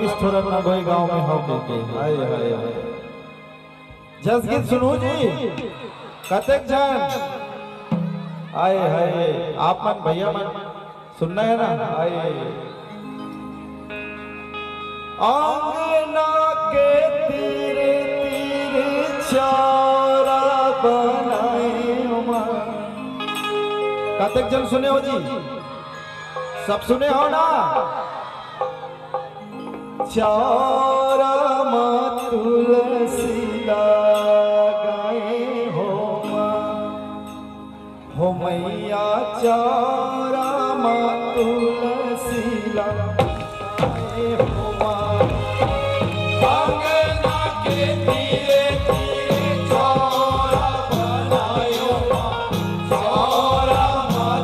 किस थोरन ना कोई गांव में हो के हाय हाय जस गीत सुनो जी कतक जन आए हाय आप मन भैया मन सुनना है ना आए आंगना के तीरे तीरे चारा बनाए उमर कतक जन सुने हो जी सब सुने हो ना चारा तुलसी लगाए हो मैया चारा तुलसी लगाए हो आंगना के तीरे तीरे चारा बनायो चारा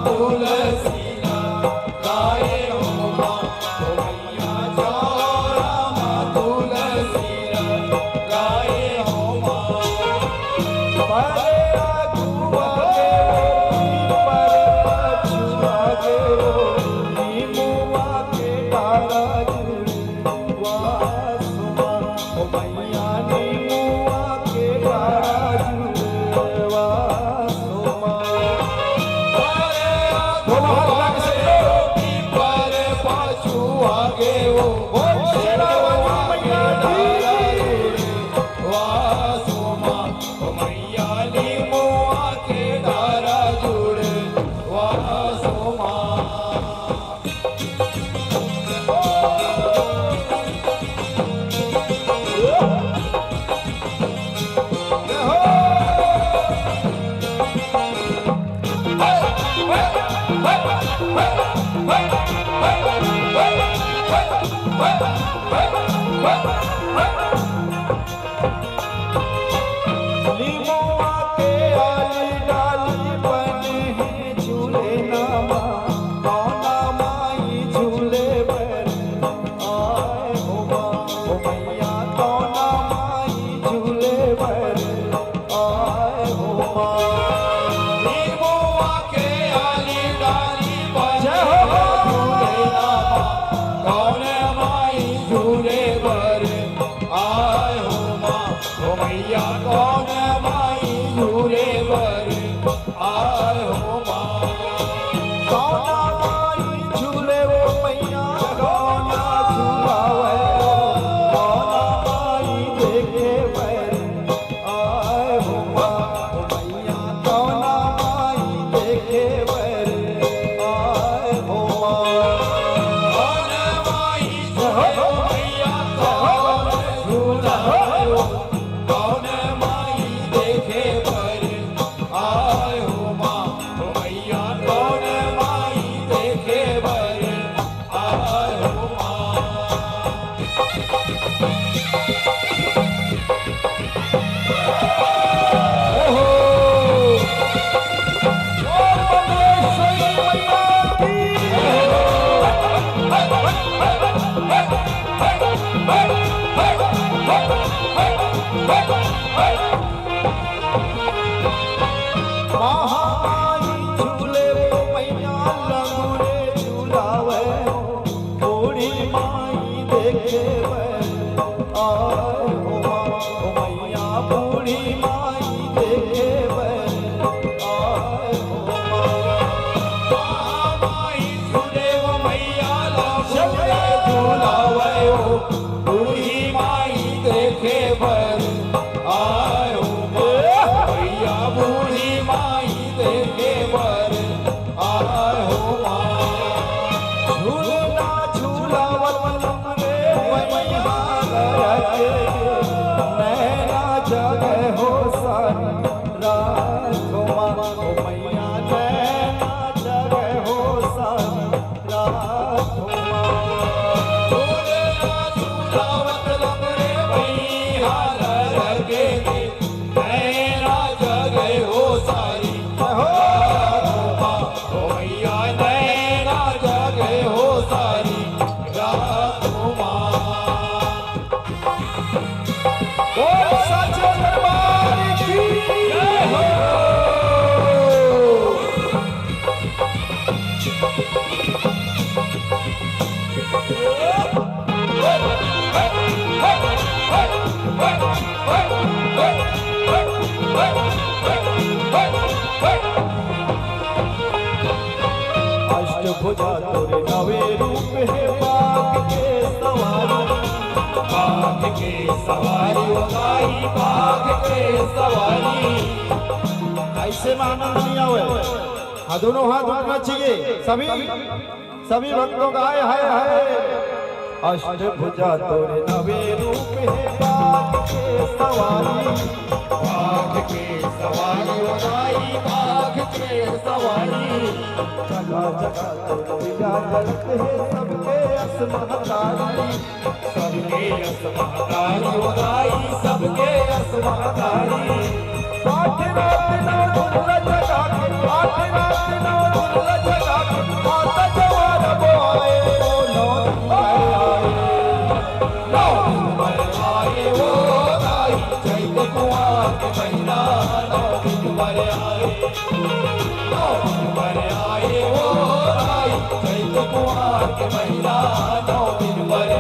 तुलसी लगाए हो मैया चारा तुलसी लगाए हो परे आगुआ पर पछुआ नीमुआ के डारा जुड़वा सुमा हो मैया नीमुआ के डारा जुड़वा सुमा परे आगुआ पर पछुआ गे वो मैया कौन माई झूले बर आए हो कौन माई झूले वो मैया कौन झूलावे कौन माई देखे बर आए हो मैया कौन माई देखे बर आए हो कौन माई झूले मैया कौन झूलावे कौन माई देखे पर आए हो माँ मैया कौन माई देखे पर आए हो महामाई झूले वो मैया लंगूरे झूलावे बूढ़ी माई देखे आए हो मैया बूढ़ी माई देखे आए हो महामाई झूले वो मैया लंगूरे झूलावे बूढ़ी माई देखे आए हो मैया बूढ़ी माई देखे बर आए हो झूलना झूलावत रे मैया नैना जगह हो सारी रात हो मैया नैना जगह हो सारी रात हो झूलना झूलावत रे मैया लगे नैना जगह हो सारी मैया नैना जगह हो सारी रात सच दरबार की जय हो अष्टभुजा तोरे नवे रूप है बाघ के सवारी, बाघ के सवारी गाई बाघ के सवारी। ऐसे में आनंद नहीं आवे, हाँ दोनों हाथ उठना चाहिए सभी भक्तों का हाय हाय हाय। अष्टभुजा तोरे नवे रूप है बाघ के सवारी, बाघ के सवारी गाई बाघ के सवारी। जगह जगह तो विराजत है सबके असमहतारी, सबके असमहतारी गाई सबके असमहतारी। आठ रात नौ दुर्गा जगा के, आठ रात नौ दुर्गा जगा के, माता जवान बोए वो नौ दिन आए, नौ दिन आए वो गाई चैत कुआर के महीना नौ दिन आए, नौ दिन आए वो गाई चैत कुआर के महीना नौ दिन आए।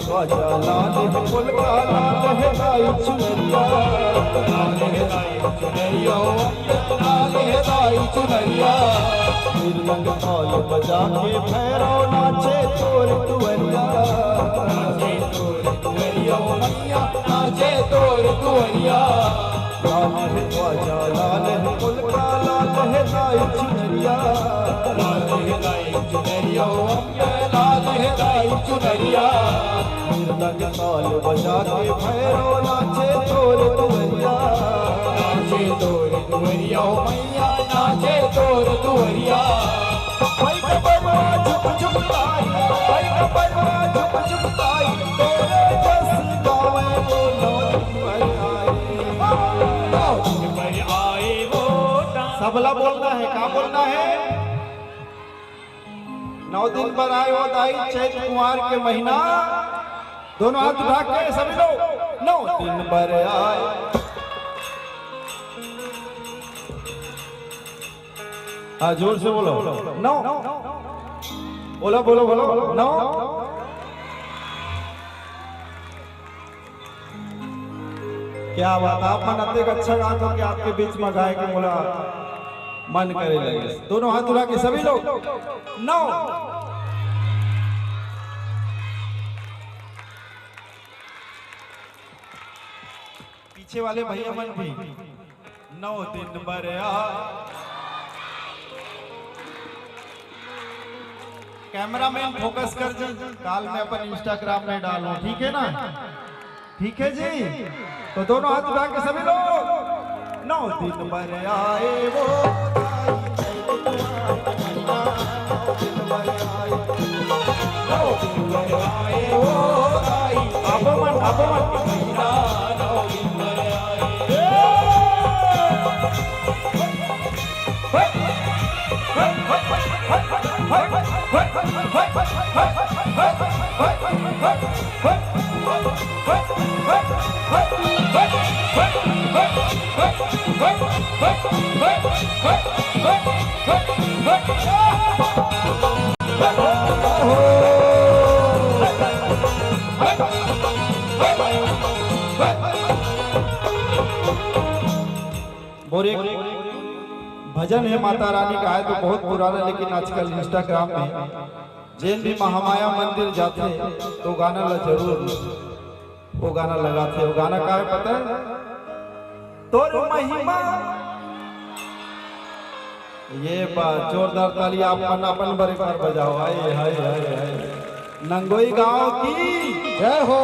ध्वजा लाल है पुलका लाल है गाई चुनरिया, लाल है गाई चुनरिया लाल है गाई चुनरिया। मृदंग ताल बजा के भैरव नाचे तोर तुअरिया, नाचे तोर तुअरिया मैया नाचे तोर तुअरिया। लाल है ध्वजा लाल है पुलका लाल है गाई चुनरिया, लाल है गाई चुनरिया लाल है गाई चुनरिया। मृदंग ताल बजा के भैरव नाचे तोर तुअरिया, नाचे तोर तुअरिया मैया नाचे तोर तुअरिया। भाई का बरवा झुक झुक ताई, भाई का बरवा झुक झुक ताई, तोरे जस गावे वो नौ दिन आए वो सबला बोलना है, क्या बोलना है? 9 दिन पर आए हो दाई चैत कुमार के महीना, दोनों हाथ उठा के सभी लोग 9 दिन पर आए। हाँ जोर से बोलो 9, बोलो बोलो बोलो 9। क्या बात, आप मन अत्यंत अच्छा गाते हो कि आपके बीच में गाय के बोला मन करे लगे। दोनों हाथ उठा के सभी लोग 9। पीछे वाले भैया मन भी 9 दिन पर कैमरामैन फोकस कर जी, काल में अपन इंस्टाग्राम में डालो, ठीक है ना? ठीक है जी, तो दोनों हाथ उठा के सभी लोग 9 दिन पर आए वो और एक भजन है माता रानी का, है तो बहुत पुराना, लेकिन आजकल इंस्टाग्राम में जैन भी महामाया मंदिर जाते तो गाना जरूर वो गाना लगाते। वो गाना का है पता है? तोर महिमा, ये बात जोरदार ताली आप अपन बड़े बार बजाओ। हाय हाय हाय हाय, नंगोई गांव की जय हो,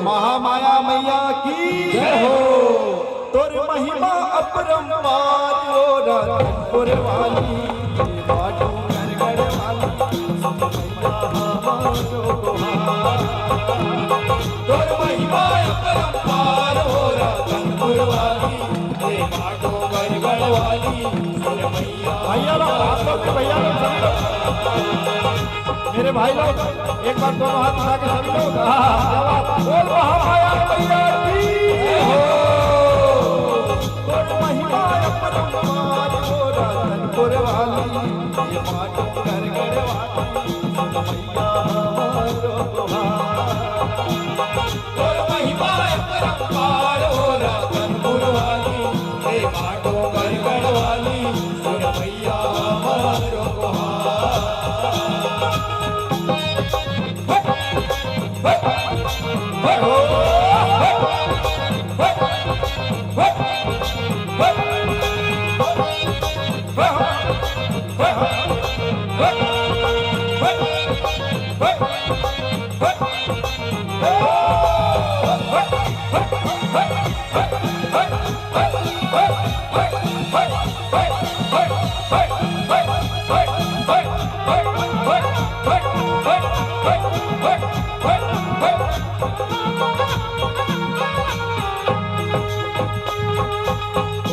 महामाया मैया की जय हो। तोर महिमा अपरंपार ओ राजपुर वाली, बाटू घर घर वाली, सब मैया हमारो वाली सुन मैया भैया लोग, आप लोग भी, भैया लोग सभी लोग, मेरे भाई लोग एक बार दोनों हाथ उठा के सभी लोग, हाँ, क्या बात, बोल महामाया मैया की जय हो। बोल महिमा अपरंपार हो रतनपुर वाली, ये माटो कर गढ़ वाली, मैया हमारो गुहार। और महिमा परंपार हो रतनपुर वाली हे माटो गढ़ वाली सुन मैया हमारो गुहार।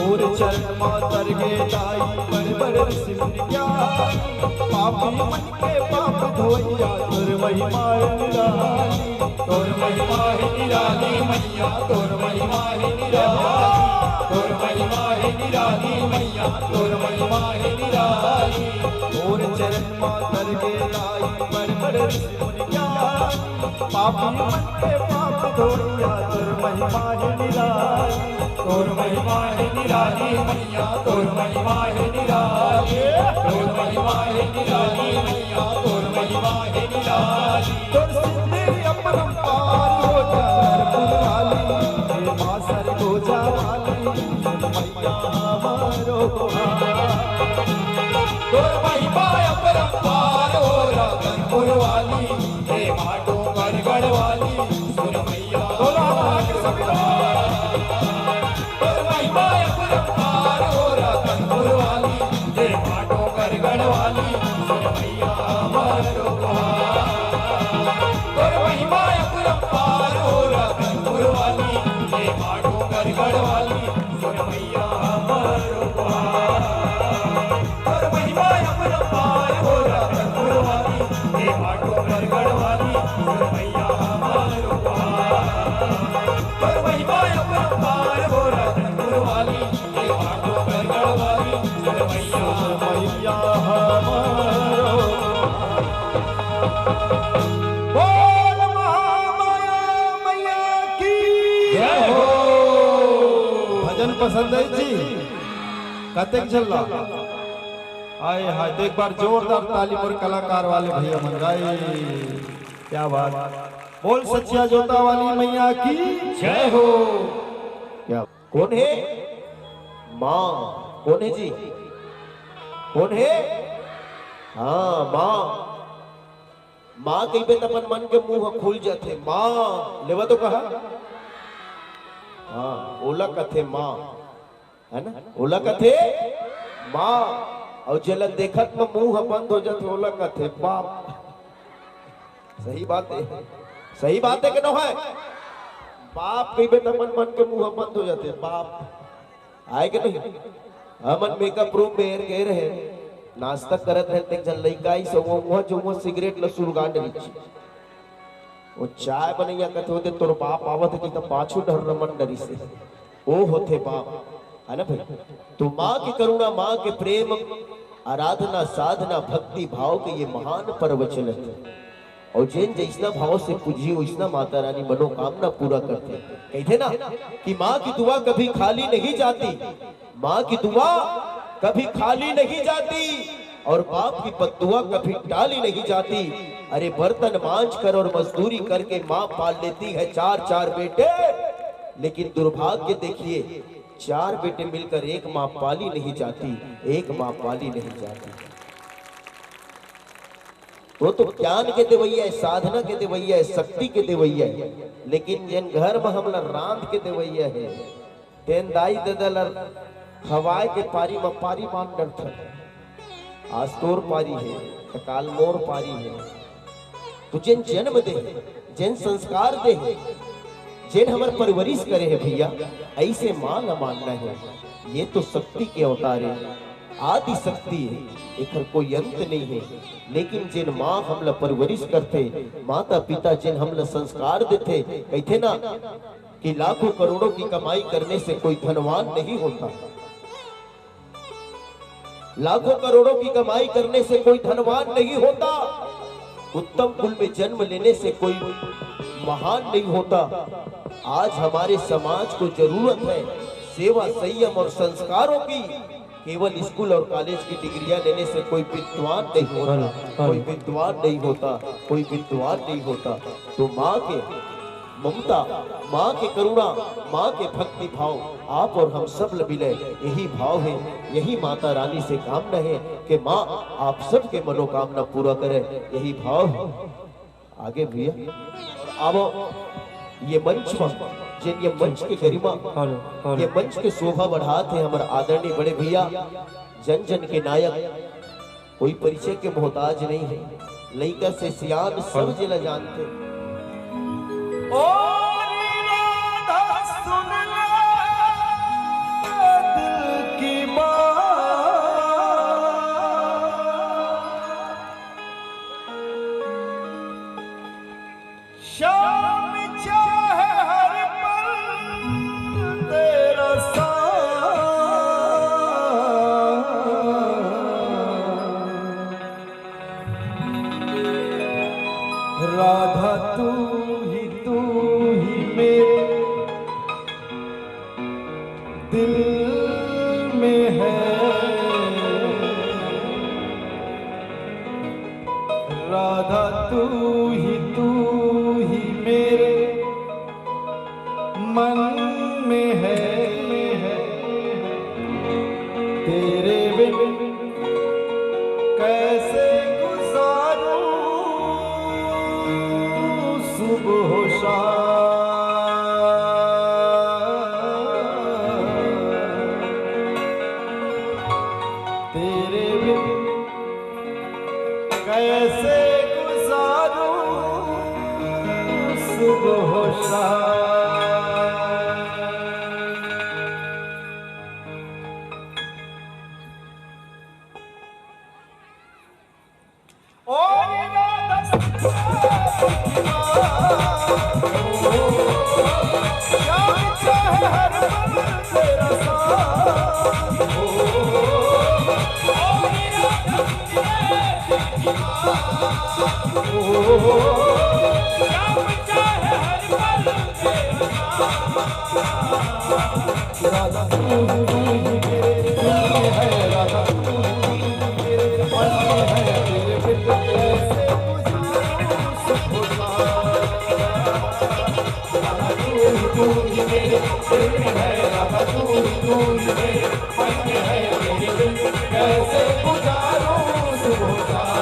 और चरण मातर के लाई बड़ बड़ सिमरिया, पापी मन के पाप धोइया तुर महिमा निराली। तोर महिमा है निराली मैया तोर महिमा है निराली तोर महिमा है निराली मैया तोर महिमा है निराली। और चरण मातर के लाई बड़ बड़ सिमरिया, पापी मन के पाप धोइया तुर महिमा निराली। तोर महिमा है निराली मैया तोर महिमा है निराली तोर महिमा है निराली मैया तोर महिमा है निराली। तुर सिद्धि अपरंपार हो नरपुर वाली, हे मां सरगोजा वाली, मैया हमारो गुहार। तोर महिमा अपरंपार हो रतनपुर वाली हे माटो गढ़ वाली सुन मैया दोनों हाथ उठा के सभी लोग, तोर महिमा अपरंपार हो रतनपुर वाली हे माटो गढ़ वाली सुन मैया हमारो गुहार। तोर महिमा अपरंपार हो रतनपुर वाली हे माटो गढ़ वाली सुन मैया हमारो गुहार। तोर महिमा अपरंपार हो रतनपुर वाली हे माटो गढ़ वाली सुन मैया हमारो गुहार। तोर महिमा अपरंपार हो रतनपुर वाली हे माटो गढ़ वाली सुन मैया मैया हमारो। बोल महामाया मैया की जय हो। भजन पसंद है जी, कतेक चल रहा आए हाय, तो एक बार जोरदार ताली पर कलाकार वाले भैया मन गाए, क्या बात। बोल सच्चिया जोता वाली मैया की जय हो। क्या कौन है माँ, कौन है जी, कौन है, हाँ माँ। माँ कहीं पे तपन मन के मुंह खुल जाते, माँ लेवा तो कहा, हाँ ओला कथे माँ, है ना, ओला कथे माँ, और जल देखत में मुंह बंद हो जाते ओला कथे बाप। सही बात है, सही बात है कि न है, बाप कहीं पे तपन मन के मुंह बंद हो जाते बाप, आए कि नहीं। हमन मेकअप रूम में कह रहे नाश्ता करत रहते जन लइकाई से वो जो वो सिगरेट ल सुरगांड लीची, वो चाय बनैया कथे होते तोर बाप आवत की तो पाछू डर रमन डरी से, ओ होते बाप, है ना भाई। तो माँ की करुणा, माँ के प्रेम, आराधना साधना भक्ति भाव के ये महान पर्व चले, और जिन जैसना भाव से पूजिए वैसना माता रानी मनोकामना पूरा करते। कहते ना कि माँ की दुआ कभी खाली नहीं जाती, माँ की दुआ कभी खाली नहीं जाती, और बाप की बद्दुआ कभी टाली नहीं जाती। अरे बर्तन मांझ कर और मजदूरी करके माँ पाल लेती है चार चार बेटे, लेकिन दुर्भाग्य देखिए 4 बेटे मिलकर एक माँ पाली नहीं जाती, एक माँ पाली नहीं जाती। वो तो ज्ञान के देवैया है, साधना के देवैया है, शक्ति के देवैया है, लेकिन जिन घर में हमला रांध के देवैया है, तेन दाई ददल हवाए के पारी में पारी मान डरता, आज तोर पारी है तो काल मोर पारी है। तो जिन जन्म दे, जिन संस्कार दे, जिन हमार परवरिश करे है भैया, ऐसे मां न मानना है। ये तो शक्ति के अवतार है, आदि शक्ति है, एकर कोई अंत नहीं है। लेकिन जिन माँ हमला परवरिश करते, माता पिता जिन हमला संस्कार देते, कहते ना कि लाखों करोड़ों की कमाई करने से कोई धनवान नहीं होता, लाखों करोड़ों की कमाई करने से कोई धनवान नहीं होता, उत्तम कुल में जन्म लेने से कोई महान नहीं होता। आज हमारे समाज को जरूरत है सेवा, संयम और संस्कारों की। केवल स्कूल और कॉलेज की डिग्रियां लेने से कोई विद्वान नहीं होता, कोई विद्वान नहीं होता, कोई विद्वान नहीं होता। तो माँ के ममता, माँ के करुणा, माँ के भक्ति भाव आप और हम सब मिले, यही भाव है, यही माता रानी से कामना है कि माँ आप सबके मनोकामना पूरा करे, यही भाव है। आगे भैया अब ये मंच पर जिन ये मंच की गरिमा, ये मंच के शोभा बढ़ाते हैं हमारे आदरणीय बड़े भैया, जन जन के नायक, कोई परिचय के मोहताज नहीं है, लइका से सियान सब जिला जानते। ओ राधा सुन ले दिल की बात, शाम चाहे हर पल तेरा साथ, राधा तू ही मेरे दिल में है, राधा तू ही मेरे मन में है, तेरे बिन कैसे गुजारूं सुबह शाम, तेरे बिन कैसे गुजारूं सुबह शाम। और शाम चाहे हर पल तेरा साथ, राधा तू ही मेरे दिल में है, राधा तू ही मेरे मन में है, तेरे बिन कैसे गुजारूं सुबह शाम, राधा तू ही मेरे दिल में है, राधा तू ही मेरे मन में है, तेरे बिन कैसे गुजारूं सुबह शाम।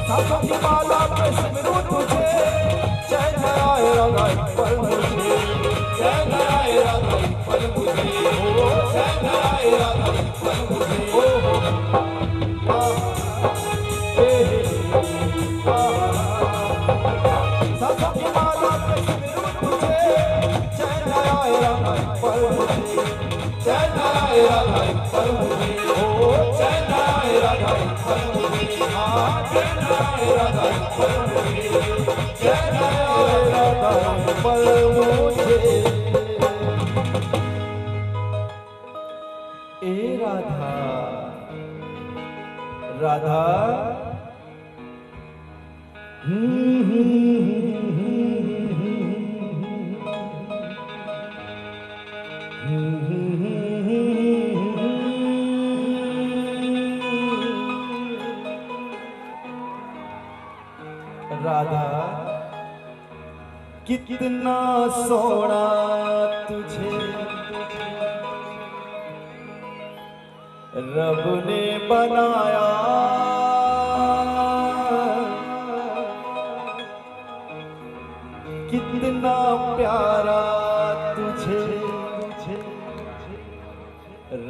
सासों की माला पे सिमरूं तुझे, चैन आए राधा एक पल मुझे, चैन आए राधा एक पल मुझे, ओ चैन आए राधा एक पल मुझे, ओ सासों की माला पे सिमरूं तुझे, चैन आए राधा एक पल मुझे, चैन आए राधा एक पल मुझे, ओ चैन आए राधा एक पल मुझे, चैन आए राधा एक पल मुझे, चैन आए राधा एक पल मुझे। ए राधा राधा राधा कितना सोना तुझे रब ने बनाया, कितना प्यारा तुझे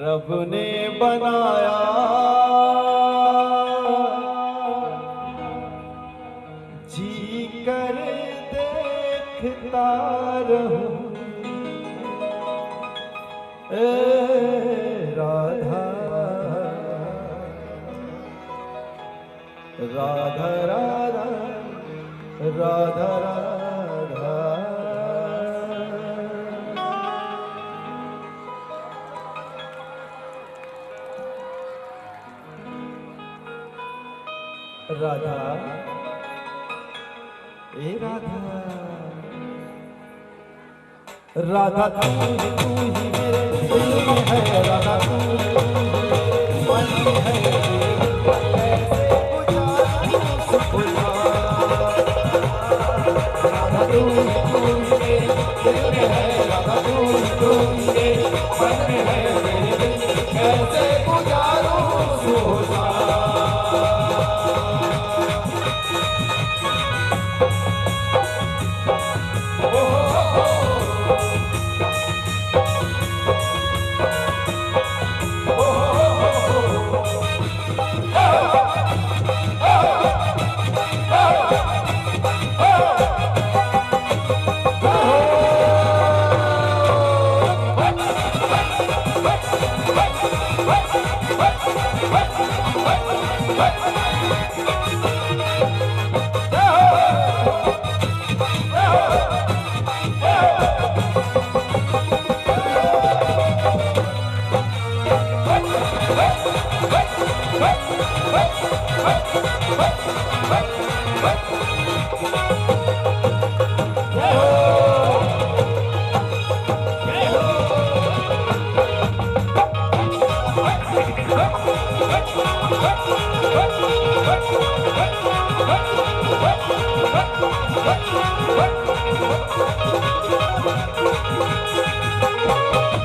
रब ने बनाया, जी कर देखता रहूं राधा राधा राधा राधा राधा। राधा ए राधा राधा तू ही मेरे दिल में है, राधा तू ही मन में है, कैसे गुजारूं सुबह। राधा तू ही मेरे दिल में है, राधा तू ही मेरे मन में है, कैसे गुजारूं सुबह।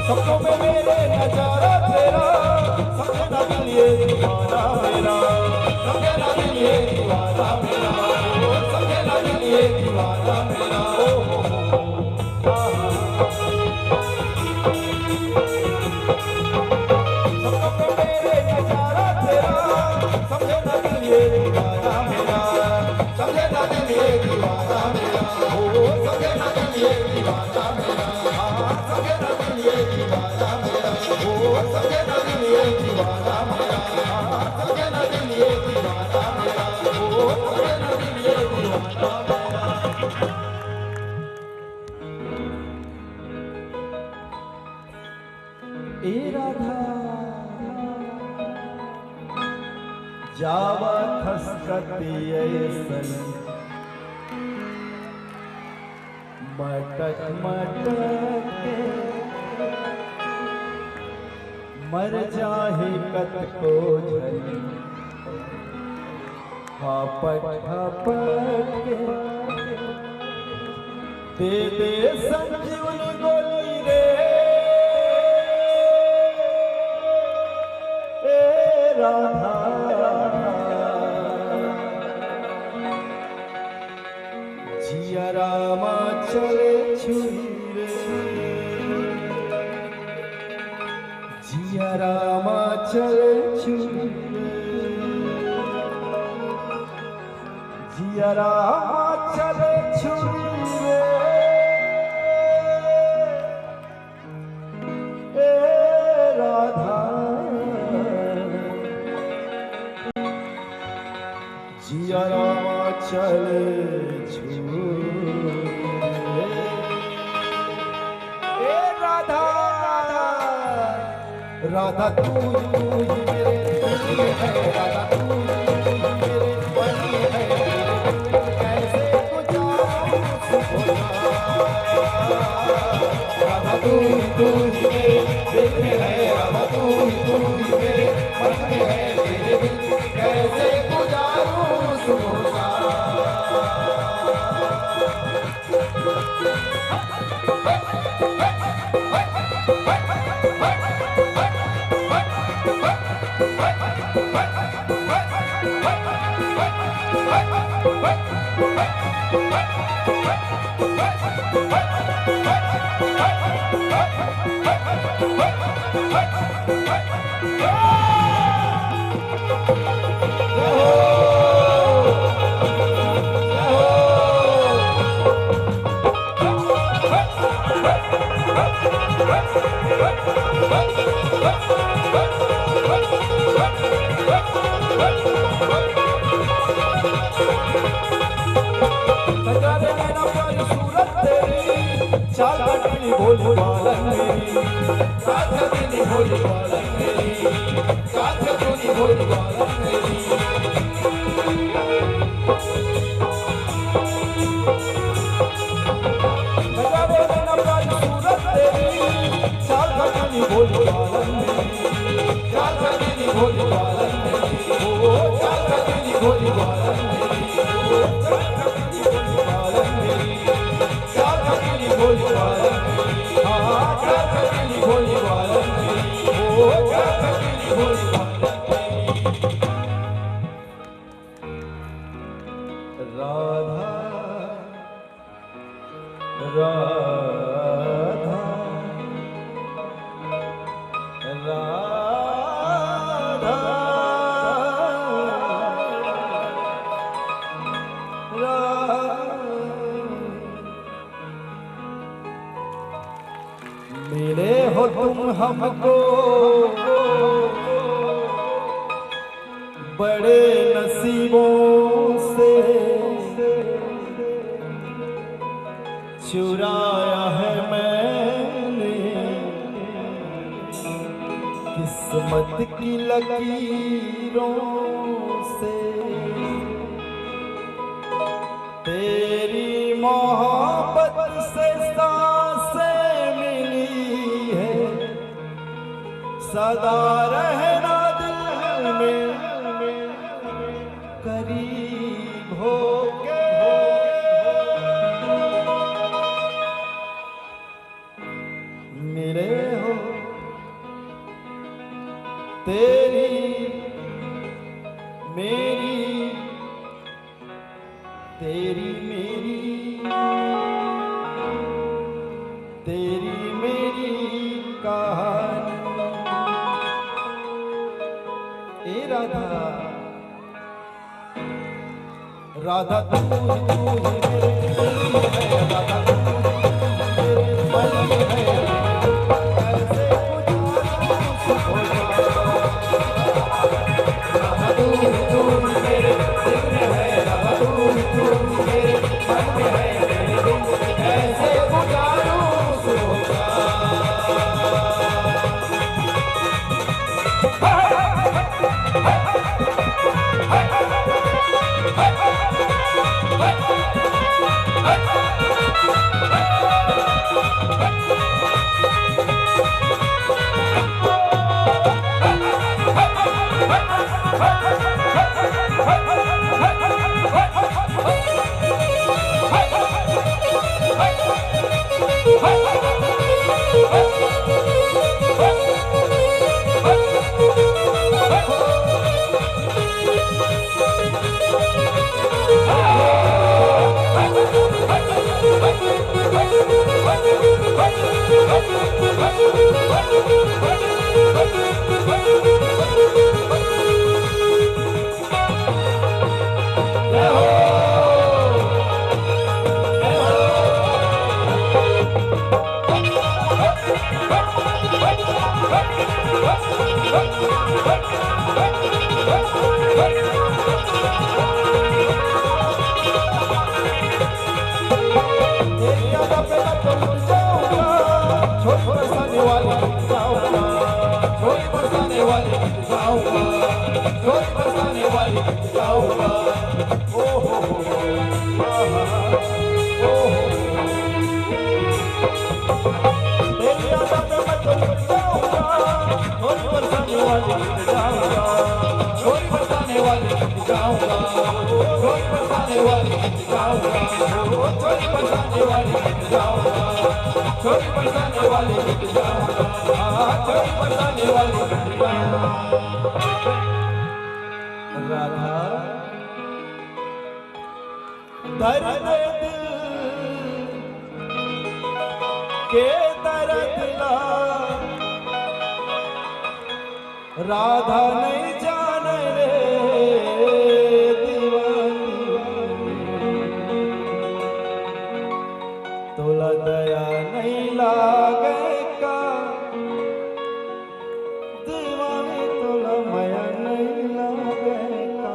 सपनों में मेरे नजारा तेरा, समझे ना दिल ये दीवाना मेरा, समझे ना दिल ये दीवाना मेरा, समझे ना दिल ये दीवाना मेरा। सपनों में मेरे नजारा तेरा, समझे ना दिल ये दीवाना मेरा, समझे ना दिल ये दीवाना मेरा, समझे ना दिल ये दीवाना मेरा, समझे ना दिल ये दीवाना मेरा, समझे ना दिल ये दीवाना मेरा, समझे ना दिल ये दीवाना मेरा, समझे ना दिल ये दीवाना मेरा। ए राधा जावा खसकती ऐसन मटक मटक के मर जाहे कत को झरी हापट हापट के दे दे संजीवनी गोली रे ए राधा जिया रामा चले छुरी रे जिया रामा चले छुरी रे जिया रामा चले छुरी रे ए राधा जिया रामा चले छुरी रे ए राधा राधा तू ही मेरे दिल में है, राधा तू ही मेरे मन में है, कैसे गुजारूं सुबह। राधा तू ही मेरे दिल में है, राधा तू ही मेरे मन में है, तेरे बिन कैसे गुजारूं सुबह। चाल कटनी भोली बालन मेरी, चाल कटनी भोली बालन मेरी, चाल कटनी भोली बालन मेरी। नजारे में न प्यारी सूरत तेरी, चाल कटनी भोली बालन मेरी, चाल कटनी भोली बालन मेरी, ओ चाल कटनी भोली बालन मेरी, ओ चाल कटनी भोली बालन मेरी, चाल कटनी भोली बालन मेरी, हाँ चाल कटनी भोली बालन मेरी, ओ चाल कटनी भोली बालन मेरी। राधा राधा राधा मिले हो तुम हमको बड़े नसीबों से, चुराया है मैंने किस्मत की लकीरों से। तेरी मोहब्बत से सांसें मिली है, सदा रहना दिल में करीब होके। मिले हो तेरी मेरी, तेरी मेरी, तेरी मेरी कहानी। ए राधा राधा तू ही मेरे दिल में है, राधा तू ही मेरे मन में है। कैसे गुजारूं सुबह राधा तू ही मेरे दिल में है, राधा तू ही मेरे मन में है, मेरे दिल में कैसे गुजारूं सुबह। वाली जाऊंगा, छोटी बरसाने वाली दर्द दिल के दर्द ला राधा नहीं जाने रे दीवानी तोला दया नहीं लागे का दीवानी तोला माया नहीं लागे का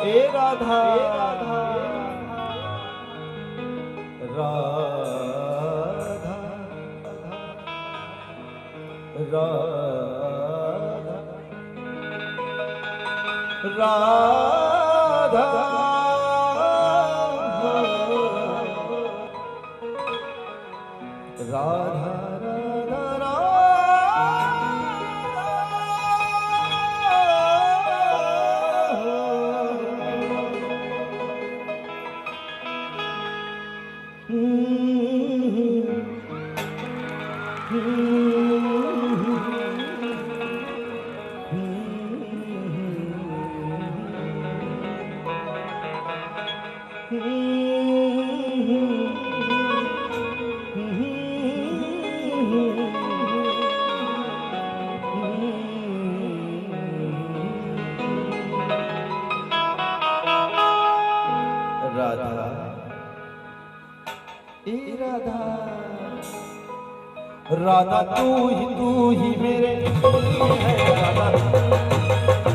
ए राधा राधा राधा राधा राधा ए राधा राधा तू ही मेरे है राधा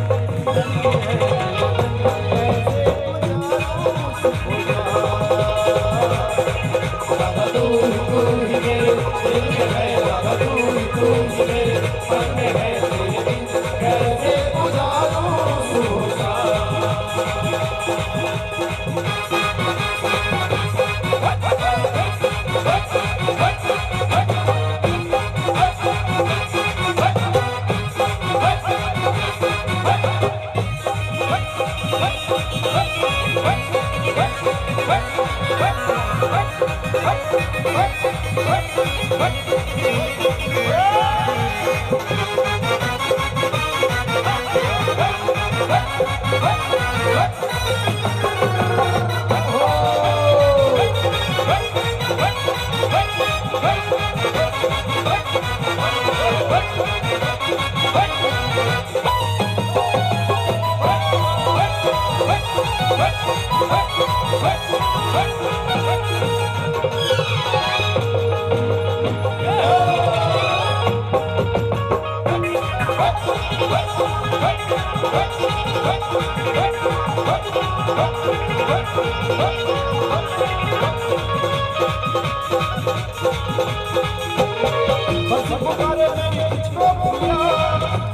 बस पुकारे मैंने तुझको भूला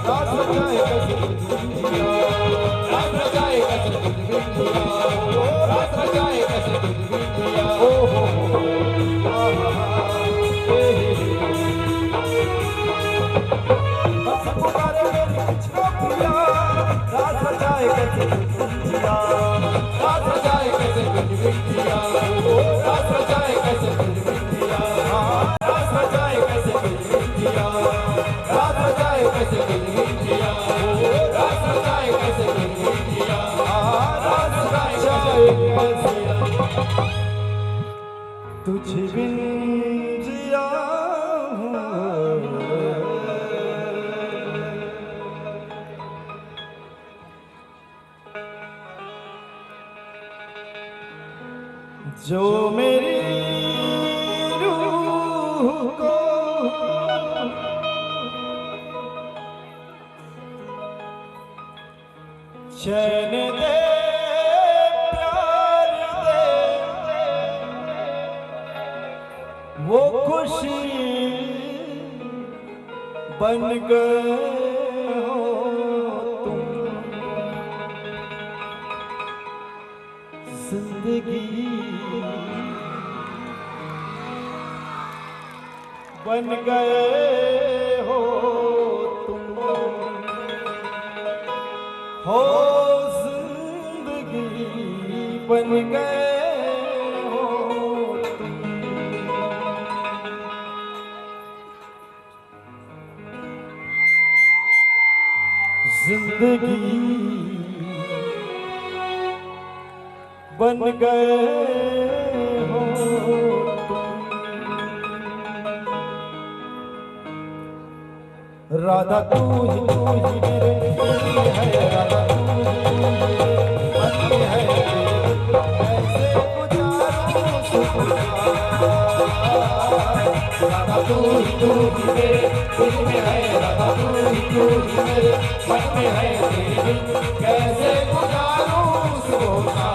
रात रचाए कैसे रात रचाए कैसे रात रचाए कैसे ओ हो बस पुकारे मैंने तुझको भूला रात रचाए कैसे रात रचाए कैसे रात रचाए कैसे तुझ बिन जिया जो मेरी रूह को चैन दे प्यार दे वो खुशी बन गए हो तुम जिंदगी बन गए हो तुम हो जिंदगी बन गए हो तुम जिंदगी बन गए हो राधा तू ही मेरे दिल है राधा तू ही मन है कैसे गुजारूं सुख राधा तू ही मेरे दिल में है राधा तू ही मेरे मन में है तेरे बिन कैसे गुजारूं सोना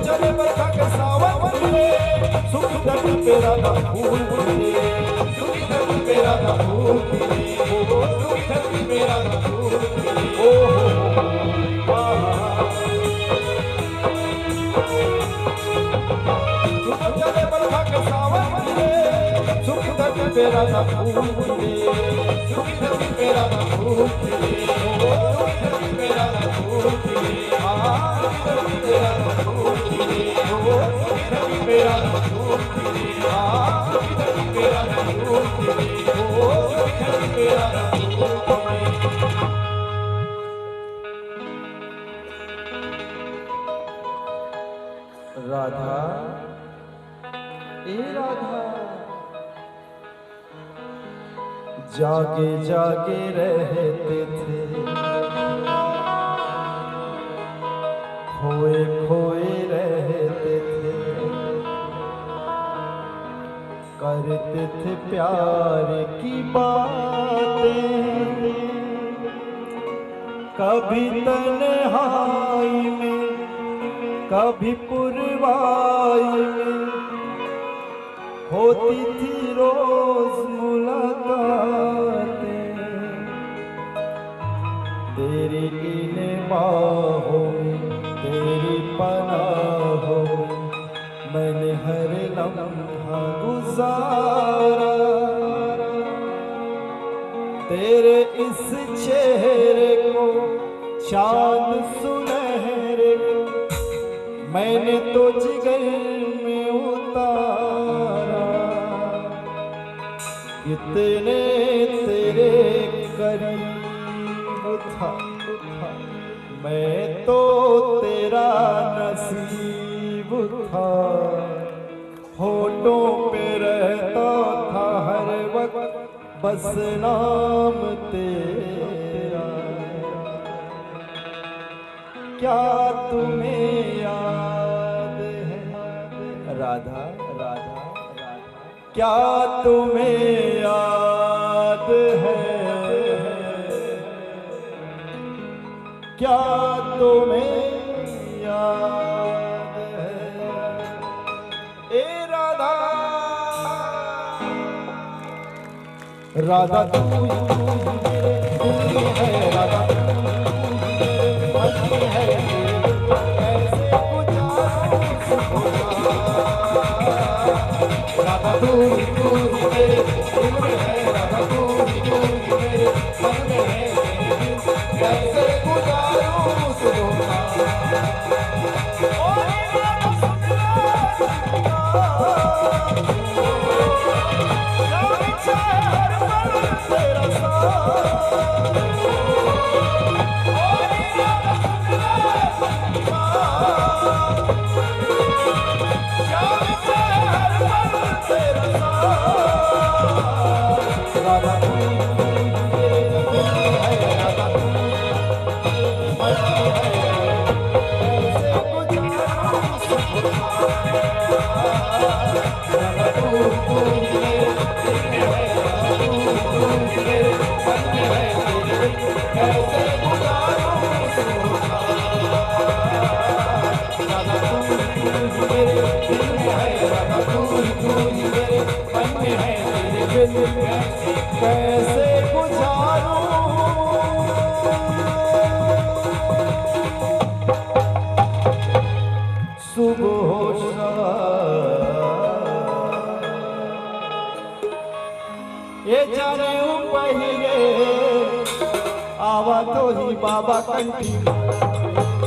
चले बरखा के सावन में सुख धरती पे राधा फूल खिले सुखी धरती पे राधा फूल खिले सुखी धरती पे राधा फूल खिले चले बरखा के सावन में सुख धरती पे राधा फूल खिले सुखी धरती पे राधा फूल खिले सुखी धरती पे राधा फूल खिले सुखी धरती पे राधा फूल खिले सुखी धरती पे राधा फूल खिले सुखी धरती पे राधा फूल खिले सुखी धरती पे राधा फूल खिले राधा ए राधा जागे जागे रहते थे खोए खोए रहते थे करते थे प्यार की बातें कभी तन्हाई में कभी पुरवाई में होती थी रोज मुलाकातें तेरी इन बाहों में तेरी पनाहों में मैंने हर लम्हा गुजारा तेरे इस चेहरे को चांद सुनहरे को मैंने तो जिगर में उतारा कितने तेरे करीब था मैं तो तेरा नसीब था होठों पे रहता था हर वक्त बस नाम तेरा क्या तुम्हें याद है राधा राधा क्या तुम्हें याद है क्या तुम्हें याद है ए राधा राधा तू ही मेरे दिल में है राधा तू ही मेरे मन में है कैसे गुजारूं राधा तू ही मेरे दिल में है राधा तू ही मेरे मन में है कैसे गुजारूं सुना कैसे गुजारूं सुबह ये जाने पहले आवा तो ही बाबा कंठी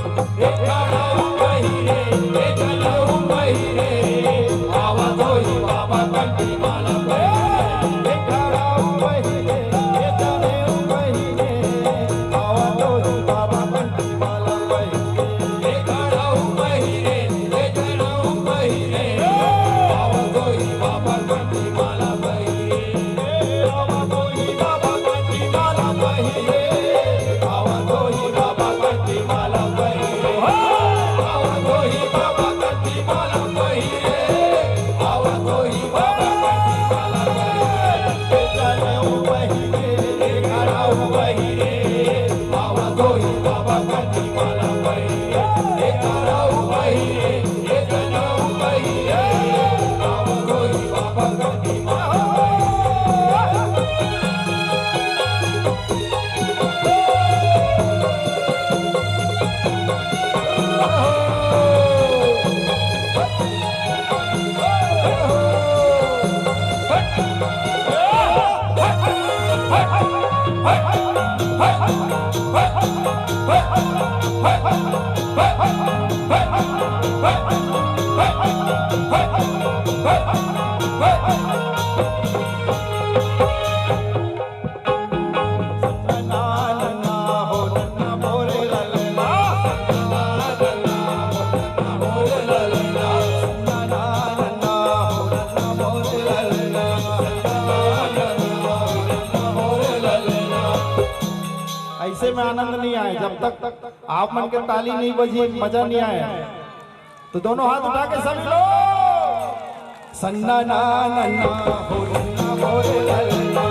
ऐसे में आनंद नहीं आए जब तक आप मन के ताली नहीं बजी, मजा नहीं आए। तो दोनों हाथ उठा के सभी लोग सन्ना ना नन्ना हो नन्ना मोरे ललना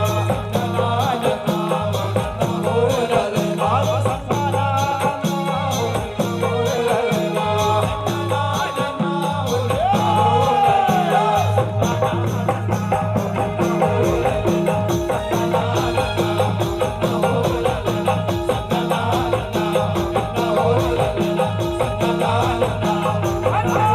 Hey!